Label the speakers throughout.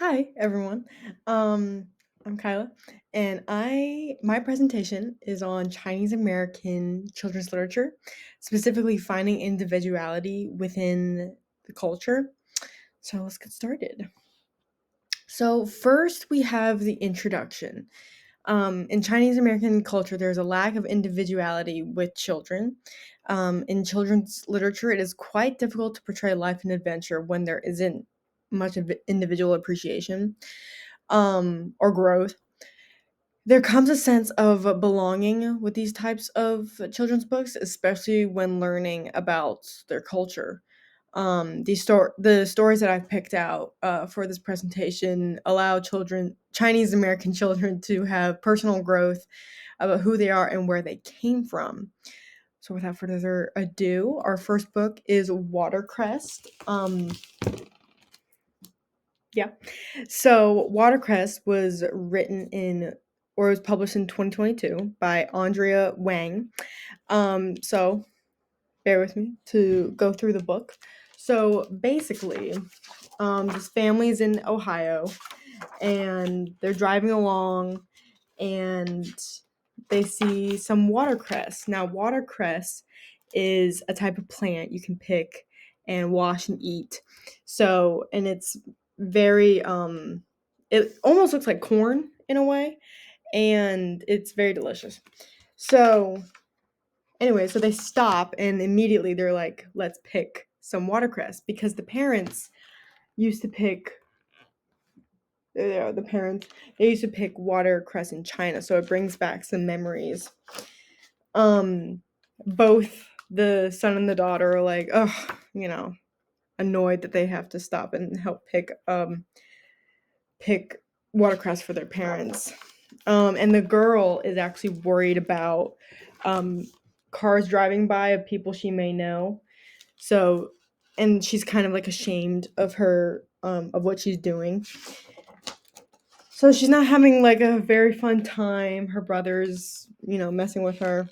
Speaker 1: Hi, everyone. Um, I'm Kyla, and my presentation is on Chinese American children's literature, specifically finding individuality within the culture. So let's get started. So first, we have the introduction. In Chinese American culture, there's a lack of individuality with children. In children's literature, it is quite difficult to portray life and adventure when there isn't much of individual appreciation or growth. There comes a sense of belonging with these types of children's books, especially when learning about their culture. The stories that I've picked out for this presentation allow Chinese American children, to have personal growth about who they are and where they came from. So, without further ado, our first book is Watercress. Yeah. So Watercress was written in or was published in 2022 by Andrea Wang. So bear with me to go through the book. So basically, this family is in Ohio and they're driving along and they see some watercress. Now, watercress is a type of plant you can pick and wash and eat. So, and it's very it almost looks like corn in a way, and it's very delicious. So, anyway, so they stop and immediately they're like, "Let's pick some watercress," because the parents used to pick the parents they used to pick watercress in China, so it brings back some memories. Um, Both the son and the daughter are like, oh, annoyed that they have to stop and help pick watercress for their parents. And the girl is actually worried about um cars driving by of people she may know. So, and she's kind of like ashamed of her of what she's doing. So she's not having like a very fun time. Her brother's, messing with her.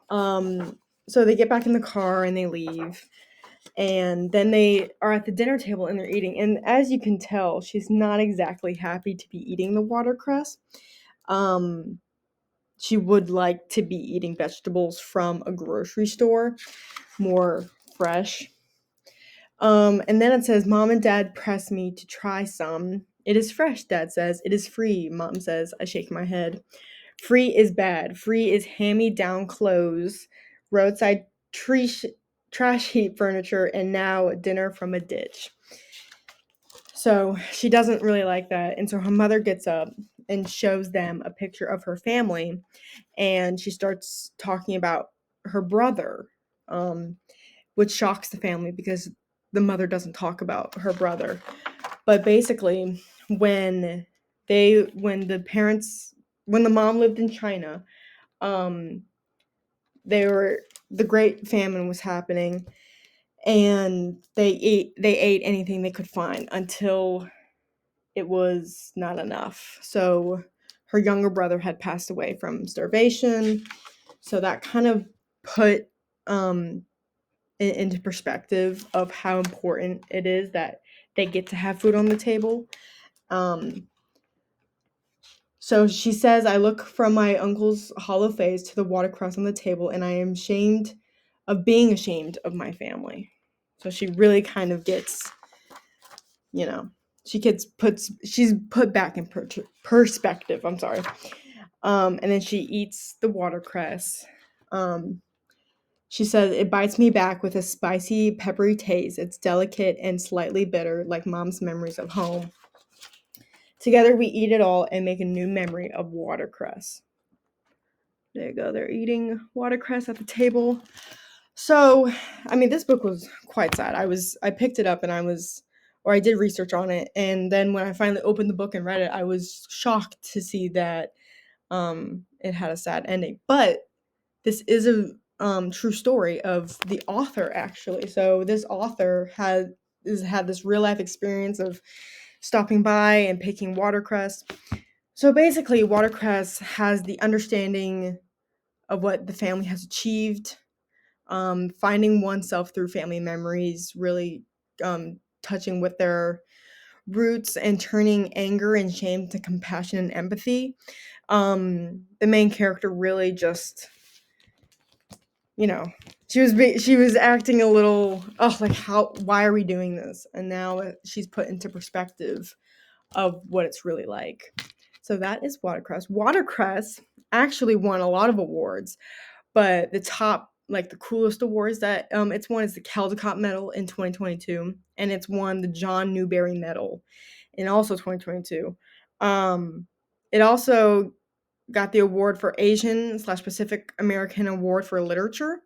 Speaker 1: So they get back in the car and they leave. And then they are at the dinner table and they're eating. And as you can tell, she's not exactly happy to be eating the watercress. Um, she would like to be eating vegetables from a grocery store, more fresh. And then it says, Mom and Dad press me to try some. It is fresh, Dad says. It is free, Mom says. I shake my head. Free is bad. Free is hand-me-down clothes, roadside trash heap furniture, and now dinner from a ditch. So she doesn't really like that. And so her mother gets up and shows them a picture of her family. And she starts talking about her brother, which shocks the family because the mother doesn't talk about her brother. But basically, when the mom lived in China, um, the Great Famine was happening, and they ate anything they could find until it was not enough. So her younger brother had passed away from starvation. So that kind of put it into perspective of how important it is that they get to have food on the table. Um, So she says, I look from my uncle's hollow face to the watercress on the table, and I am ashamed of being ashamed of my family. So she really kind of gets, you know, she's put back in perspective. I'm sorry. And then she eats the watercress. She says, it bites me back with a spicy, peppery taste. It's delicate and slightly bitter, like Mom's memories of home. Together we eat it all and make a new memory of watercress. There you go. They're eating watercress at the table. So, I mean, this book was quite sad. I picked it up and I did research on it, and then when I finally opened the book and read it, I was shocked to see that it had a sad ending. But this is a true story of the author, actually. So this author had this real life experience of stopping by and picking watercress. So basically, watercress has the understanding of what the family has achieved, finding oneself through family memories, really touching with their roots and turning anger and shame to compassion and empathy. The main character really just, you know, she was acting a little, oh, like, why are we doing this? And now she's put into perspective of what it's really like. So that is Watercress. Watercress actually won a lot of awards, but the top, like the coolest awards that it's won is the Caldecott Medal in 2022, and it's won the John Newbery Medal in also 2022. It also got the award for Asian slash Pacific American Award for Literature.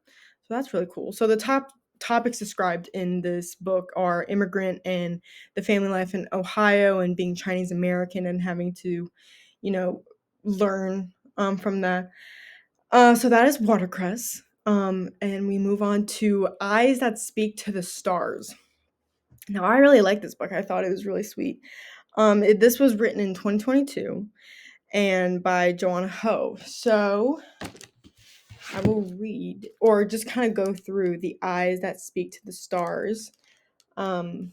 Speaker 1: So that's really cool. So the top topics described in this book are immigrant and the family life in Ohio and being Chinese American and having to, you know, learn from that. So that is Watercress. And we move on to Eyes That Speak to the Stars. Now, I really like this book. I thought it was really sweet. This was written in 2022 and by Joanna Ho. So I will read or just kind of go through the Eyes That Speak to the Stars. So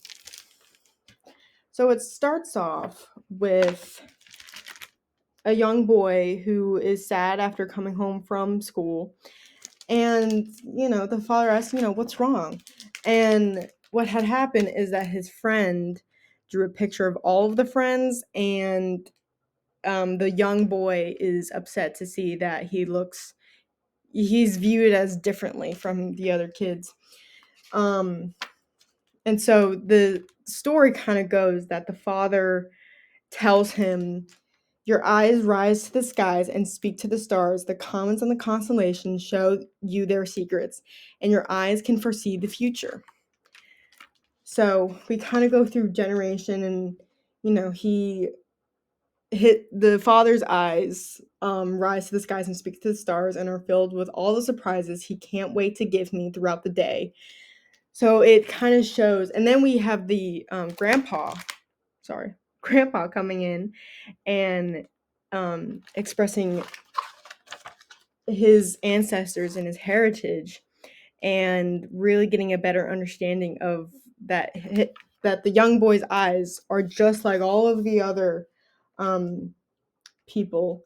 Speaker 1: it starts off with a young boy who is sad after coming home from school. And, the father asks, what's wrong? And what had happened is that his friend drew a picture of all of the friends, and the young boy is upset to see that he's viewed as differently from the other kids. And so the story kind of goes that the father tells him, your eyes rise to the skies and speak to the stars. The comets and the constellations show you their secrets, and your eyes can foresee the future. So we kind of go through generation, and he hit the father's eyes rise to the skies and speak to the stars and are filled with all the surprises he can't wait to give me throughout the day. So it kind of shows, and then we have the grandpa coming in and expressing his ancestors and his heritage, and really getting a better understanding of that the young boy's eyes are just like all of the other people.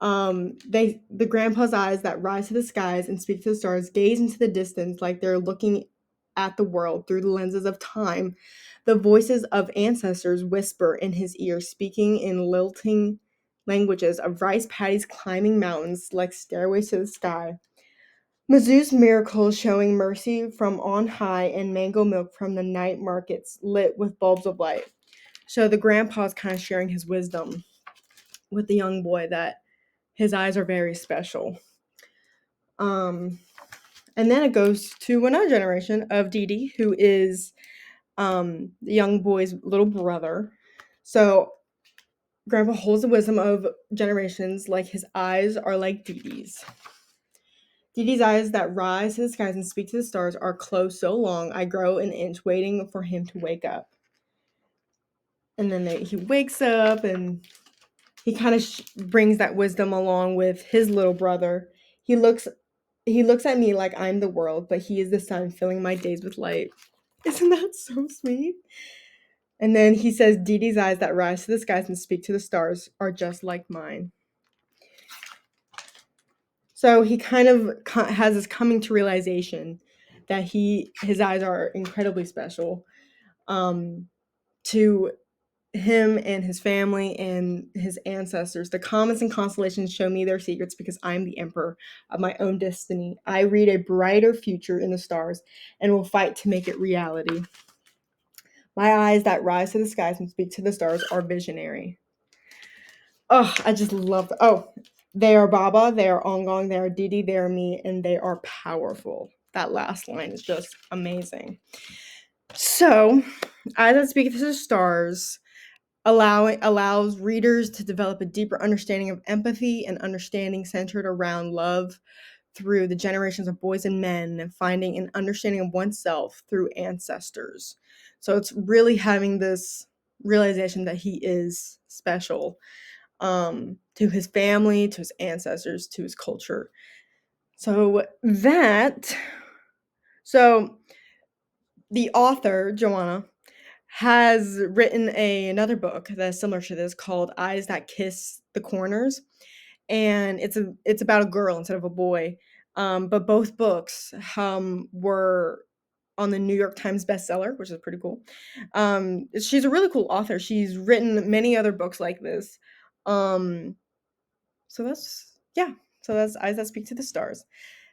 Speaker 1: The grandpa's eyes that rise to the skies and speak to the stars gaze into the distance like they're looking at the world through the lenses of time. The voices of ancestors whisper in his ear, speaking in lilting languages of rice paddies climbing mountains like stairways to the sky. Mizzou's miracles showing mercy from on high, and mango milk from the night markets lit with bulbs of light. So the grandpa's kind of sharing his wisdom with the young boy that his eyes are very special. And then it goes to another generation of Dee Dee, who is the young boy's little brother. So Grandpa holds the wisdom of generations, like his eyes are like Dee Dee's. Dee Dee's eyes that rise to the skies and speak to the stars are closed so long I grow an inch waiting for him to wake up. And then he wakes up, and he kind of brings that wisdom along with his little brother. He looks at me like I'm the world, but he is the sun filling my days with light. Isn't that so sweet? And then he says, Dee Dee's eyes that rise to the skies and speak to the stars are just like mine. So he kind of has this coming to realization that his eyes are incredibly special to him and his family and his ancestors. The comets and constellations show me their secrets because I'm the emperor of my own destiny. I read a brighter future in the stars and will fight to make it reality. My eyes that rise to the skies and speak to the stars are visionary. Oh, I just love them. Oh, they are Baba, they are Ongong, they are Didi, they are me, and they are powerful. That last line is just amazing. So, Eyes That Speak to the Stars allows readers to develop a deeper understanding of empathy and understanding centered around love through the generations of boys and men, and finding an understanding of oneself through ancestors. So it's really having this realization that he is special to his family, to his ancestors, to his culture. So the author, Joanna, has written another book that's similar to this called Eyes That Kiss the Corners, and it's about a girl instead of a boy. But both books were on the New York Times bestseller, which is pretty cool. She's a really cool author. She's written many other books like this. Um, so that's yeah. So that's Eyes That Speak to the Stars.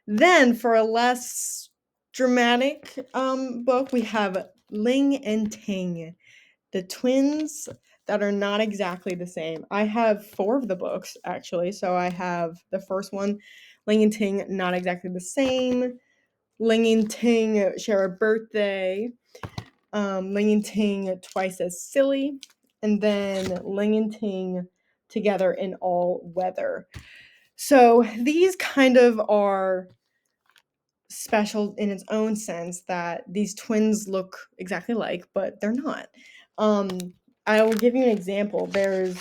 Speaker 1: Then for a less dramatic book, we have Ling and Ting, the twins that are not exactly the same. I have 4 of the books actually. So I have the first one, Ling and Ting, not exactly the same. Ling and Ting share a birthday. Ling and Ting twice as silly, and then Ling and Ting together in all weather. So these kind of are special in its own sense that these twins look exactly alike, but they're not. Um, I will give you an example. They're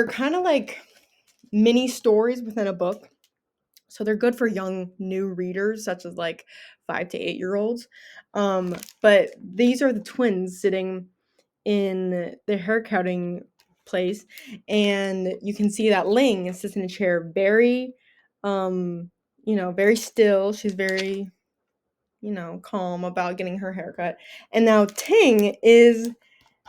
Speaker 1: kind of like mini stories within a book. So they're good for young new readers, such as like 5 to 8 year olds. But these are the twins sitting in the hair cutting place, and you can see that Ling sits in a chair very, very still. She's very, calm about getting her haircut. And now Ting is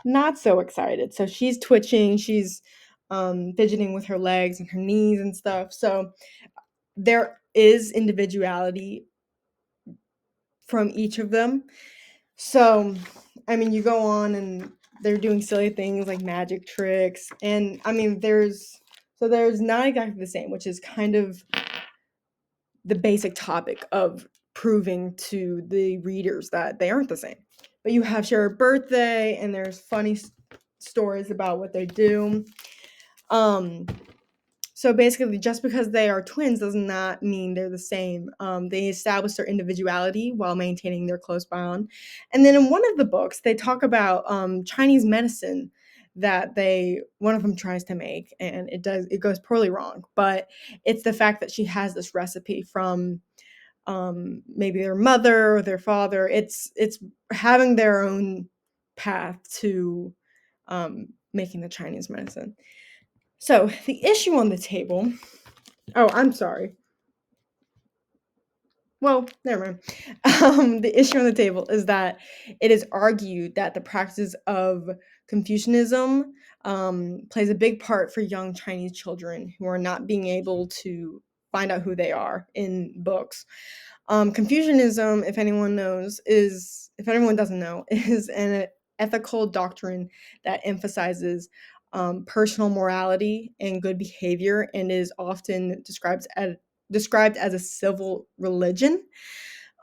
Speaker 1: not so excited. So she's twitching, she's fidgeting with her legs and her knees and stuff. So there is individuality from each of them. So, I mean, you go on and they're doing silly things like magic tricks. And I mean, there's not exactly the same, which is kind of the basic topic of proving to the readers that they aren't the same. But you have share a birthday, and there's funny stories about what they do. So basically, just because they are twins does not mean they're the same. They establish their individuality while maintaining their close bond. And then in one of the books, they talk about Chinese medicine that one of them tries to make, and it goes poorly wrong. But it's the fact that she has this recipe from maybe their mother or their father. It's having their own path to making the Chinese medicine. So the issue on the table. Oh, I'm sorry. Well, never mind. The issue on the table is that it is argued that the practice of Confucianism plays a big part for young Chinese children who are not being able to find out who they are in books. Confucianism, if anyone doesn't know, is an ethical doctrine that emphasizes personal morality and good behavior, and is often described as a civil religion.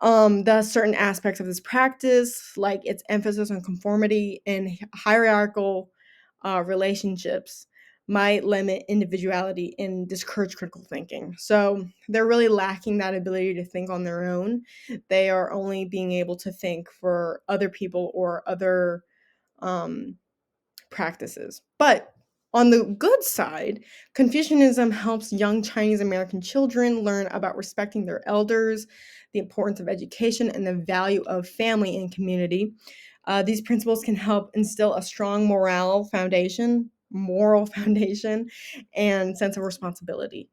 Speaker 1: Thus, certain aspects of this practice, like its emphasis on conformity and hierarchical relationships, might limit individuality and discourage critical thinking. So they're really lacking that ability to think on their own. They are only being able to think for other people or other um, practices. But on the good side, Confucianism helps young Chinese American children learn about respecting their elders, the importance of education, and the value of family and community. These principles can help instill a strong moral foundation, and sense of responsibility.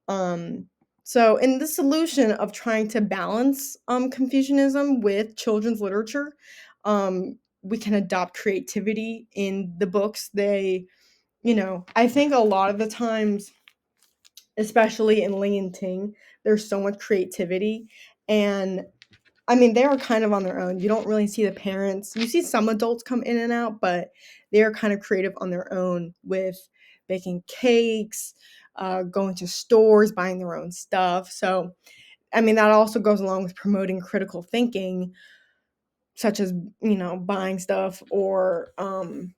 Speaker 1: Um, so, in the solution of trying to balance Confucianism with children's literature, we can adopt creativity in the books. I think a lot of the times, especially in Ling and Ting, there's so much creativity. And I mean, they are kind of on their own. You don't really see the parents. You see some adults come in and out, but they are kind of creative on their own with baking cakes, going to stores, buying their own stuff. So, I mean, that also goes along with promoting critical thinking, such as, buying stuff or, going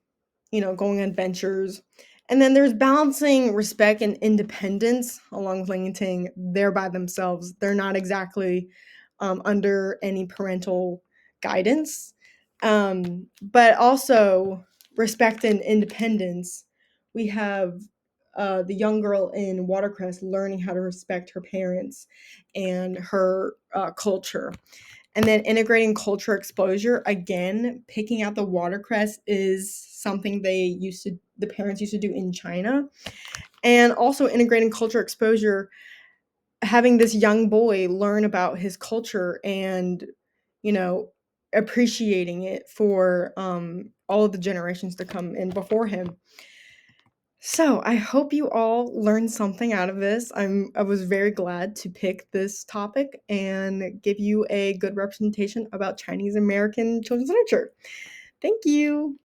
Speaker 1: on adventures. And then there's balancing respect and independence along with Ling and Ting. They're by themselves. They're not exactly under any parental guidance. But also respect and independence. We have the young girl in Watercress learning how to respect her parents and her culture. And then integrating culture exposure, again, picking out the watercress is something the parents used to do in China. And also integrating culture exposure, having this young boy learn about his culture and, you know, appreciating it for all of the generations to come in before him. So I hope you all learned something out of this. I was very glad to pick this topic and give you a good representation about Chinese American children's literature. Thank you.